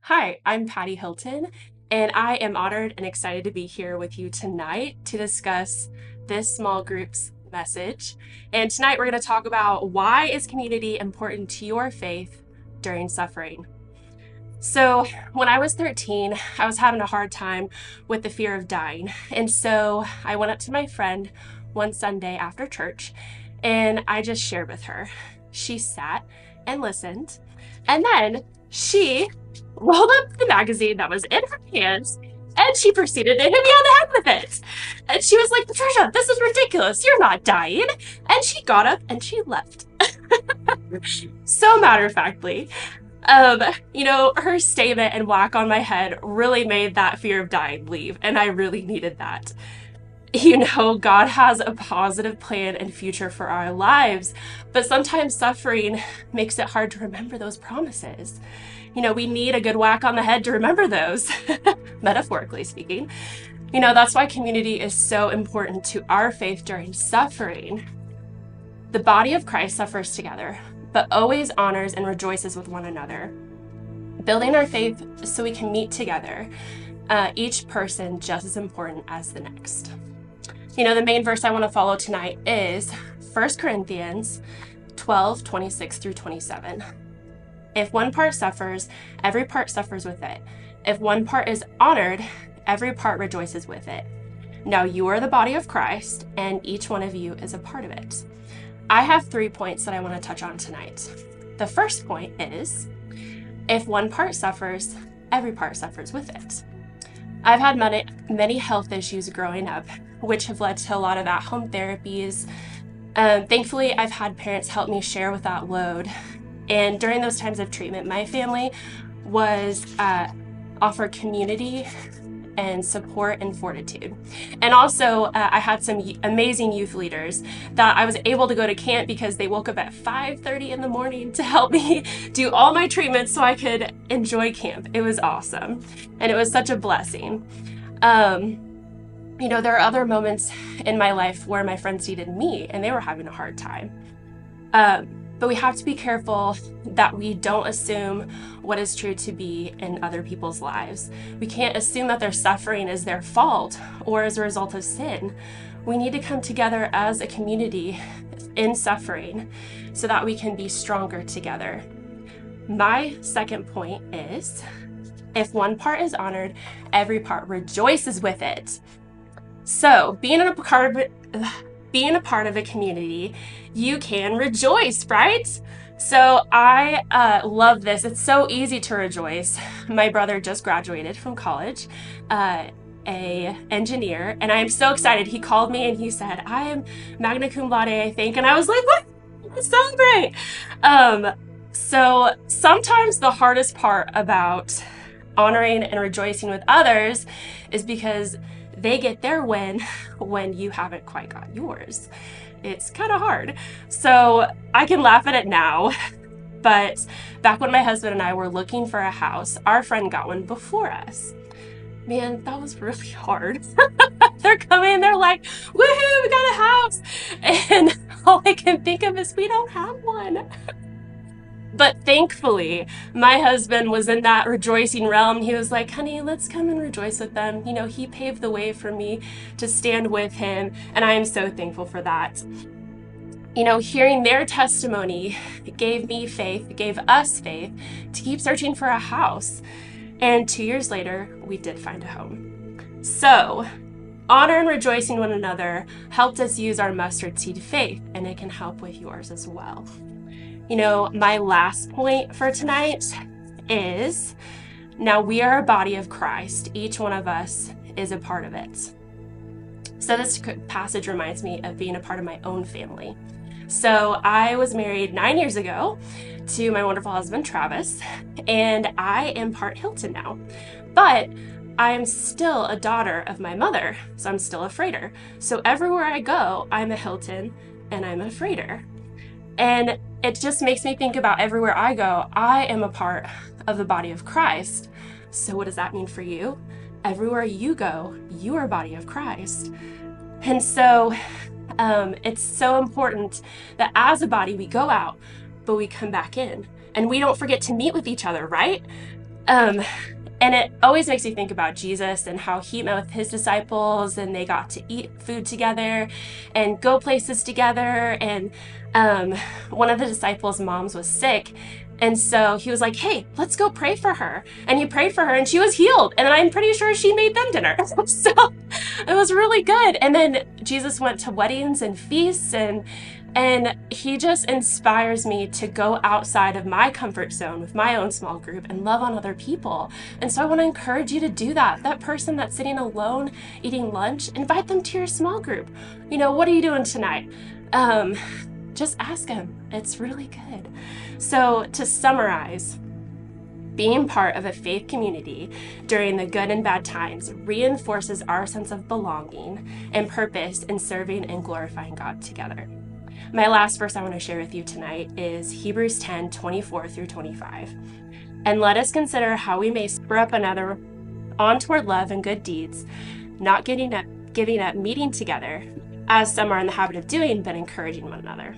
Hi, I'm Patty Hilton, and I am honored and excited to be here with you tonight to discuss this small group's message. And tonight we're going to talk about why is community important to your faith during suffering. So, when I was 13, I was having a hard time with the fear of dying. And so I went up to my friend one Sunday after church and I just shared with her. She sat and listened, and then she rolled up the magazine that was in her hands and she proceeded to hit me on the head with it. And she was like, Patricia, this is ridiculous. You're not dying. And she got up and she left. So matter of factly. Her statement and whack on my head really made that fear of dying leave, and I really needed that. God has a positive plan and future for our lives, but sometimes suffering makes it hard to remember those promises. We need a good whack on the head to remember those, metaphorically speaking. That's why community is so important to our faith during suffering. The body of Christ suffers together, but always honors and rejoices with one another, building our faith so we can meet together, each person just as important as the next. The main verse I want to follow tonight is 1 Corinthians 12:26 through 27. If one part suffers, every part suffers with it. If one part is honored, every part rejoices with it. Now you are the body of Christ, and each one of you is a part of it. I have 3 points that I want to touch on tonight. The first point is, if one part suffers, every part suffers with it. I've had many health issues growing up, which have led to a lot of at-home therapies. Thankfully, I've had parents help me share with that load. And during those times of treatment, my family was offered community and support and fortitude. And also, I had some amazing youth leaders that I was able to go to camp because they woke up at 5:30 in the morning to help me do all my treatments so I could enjoy camp. It was awesome. And it was such a blessing. There are other moments in my life where my friends needed me and they were having a hard time. But we have to be careful that we don't assume what is true to be in other people's lives. We can't assume that their suffering is their fault or as a result of sin. We need to come together as a community in suffering so that we can be stronger together. My second point is, if one part is honored, every part rejoices with it. So, being a part of a community, you can rejoice, right? So I love this. It's so easy to rejoice. My brother just graduated from college, a engineer, and I am so excited. He called me and he said, I am magna cum laude, I think. And I was like, what? Celebrate. So sometimes the hardest part about honoring and rejoicing with others is because they get their win when you haven't quite got yours. It's kind of hard. So I can laugh at it now, but back when my husband and I were looking for a house, our friend got one before us. Man, that was really hard. They're coming, they're like, woohoo, we got a house. And all I can think of is we don't have one. But thankfully, my husband was in that rejoicing realm. He was like, honey, let's come and rejoice with them. He paved the way for me to stand with him, and I am so thankful for that. Hearing their testimony gave me faith, gave us faith to keep searching for a house. And 2 years later, we did find a home. So, honor and rejoicing one another helped us use our mustard seed faith, and it can help with yours as well. My last point for tonight is, now we are a body of Christ. Each one of us is a part of it. So this passage reminds me of being a part of my own family. So I was married 9 years ago to my wonderful husband, Travis, and I am part Hilton now. But I am still a daughter of my mother, so I'm still a Frater. So everywhere I go, I'm a Hilton and I'm a Frater. And it just makes me think about everywhere I go, I am a part of the body of Christ. So what does that mean for you? Everywhere you go, you are a body of Christ. And so it's so important that as a body, we go out, but we come back in. And we don't forget to meet with each other, right? Um, and it always makes me think about Jesus and how he met with his disciples and they got to eat food together and go places together. And one of the disciples' moms was sick. And so he was like, hey, let's go pray for her. And he prayed for her and she was healed. And I'm pretty sure she made them dinner. So it was really good. And then Jesus went to weddings and feasts, and he just inspires me to go outside of my comfort zone with my own small group and love on other people. And so I want to encourage you to do that. That person that's sitting alone eating lunch, invite them to your small group. You know, what are you doing tonight? Just ask them. It's really good. So to summarize, being part of a faith community during the good and bad times reinforces our sense of belonging and purpose in serving and glorifying God together. My last verse I want to share with you tonight is Hebrews 10:24-25. And let us consider how we may spur up another on toward love and good deeds, not giving up meeting together, as some are in the habit of doing, but encouraging one another.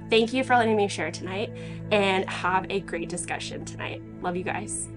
Thank you for letting me share tonight, and have a great discussion tonight. Love you guys.